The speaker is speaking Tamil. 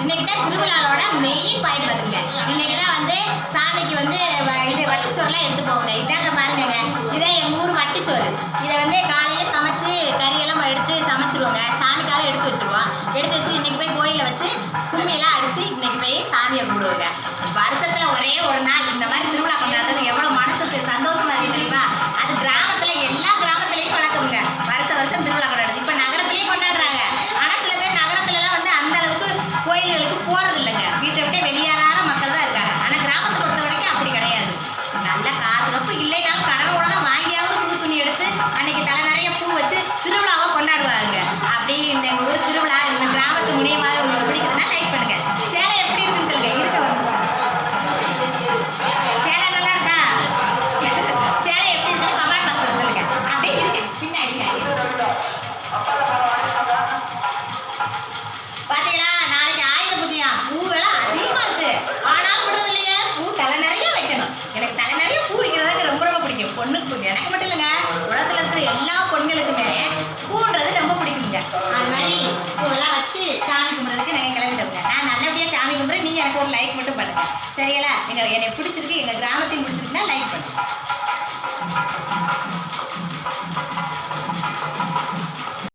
இன்னைக்கு தான் திருவிழாவோட மெயின் பாயிண்ட் வந்துங்க. இன்னைக்கு தான் வந்து சாமிக்கு வந்து இது வட்டிச்சோறுலாம் எடுத்து போவாங்க. இதாங்க பாருங்க, இதான் எங்கள் ஊர் வட்டிச்சோறு. இதை வந்து காலையில் சமைச்சு கறியெல்லாம் எடுத்து சமைச்சிருவோங்க. சாமிக்காக எடுத்து வச்சுருவோம். எடுத்து வச்சு இன்னைக்கு போய் கோயிலில் வச்சு கும்மியெல்லாம் அடித்து இன்னைக்கு போய் சாமியை கும்பிடுவோங்க. வருஷத்தில் ஒரே ஒரு நாள் இந்த மாதிரி திருவிழா கொண்டாடுறது எவ்வளோ மனசுக்கு சந்தோஷமா இருக்கு தெரியுமா? அது கிராமத்தில் எல்லா கிராமத்துலேயும் வழக்கமுங்க. வருஷம் திருவிழா கொண்டாடுறது. இப்போ நகரத்துலேயும் கொண்டாடுறாங்க. ஆனால் சில பேர் நகரத்துலலாம் வந்து அந்த அளவுக்கு கோயில்களுக்கு போகிறது இல்லைங்க. வீட்டை விட்டே வெளியேறாத மக்கள் தான் இருக்காங்க. ஆனால் கிராமத்தை பொறுத்த வரைக்கும் அப்படி கிடையாது. நல்ல காசு கப்பு இல்லைனாலும் கடனை உடனே வாங்கியாவது புது துணி எடுத்து அன்னைக்கு தலை நிறைய பூ வச்சு திருவிழாவை கொண்டாடுவாங்க. அப்படி இந்த எங்கள் ஊர் திருவிழா இந்த கிராமத்து முடியமாக உங்களுக்கு பிடிக்குதுன்னா லைக் பண்ணுங்க. சேலை எப்படி இருக்குன்னு சொல்லுங்க. இருக்க வந்து சேலை நல்லா இருக்கா? சேலை எப்படி இருக்குன்னு கமெண்ட் பாக்ஸில் சொல்லுங்க. அப்படியே இருக்கு பின்னாடி பார்த்தீங்களா? நாளைக்கு ஆயுத பூஜையா? பூவெல்லாம் அதிகமாக இருக்கு. ஆனாலும் விடுறது இல்லைங்க. பூ தலை நிறைய வைக்கணும். எனக்கு தலை நிறைய பூ வைக்கிறதுக்கு ரொம்ப ரொம்ப பிடிக்கும். பொண்ணுக்கு பிடிக்கும். எனக்கு மட்டும் இல்லைங்க, உலகத்தில் இருக்கிற எல்லா பொண்ணுகளுக்குமே பூன்றது ரொம்ப பிடிக்குங்க. அது மாதிரி பூவெல்லாம் வச்சு சாமி கும்பிட்றதுக்கு நாங்கள் கிளம்பிட்டோங்க. நான் நல்லபடியாக சாமி கும்பிட்றேன். நீங்கள் எனக்கு ஒரு லைக் மட்டும் பண்ணுங்க. சரிங்களா? நீங்கள் என்னை பிடிச்சிருக்கு, எங்கள் கிராமத்தையும் பிடிச்சிருக்குன்னா லைக் பண்ணுங்க.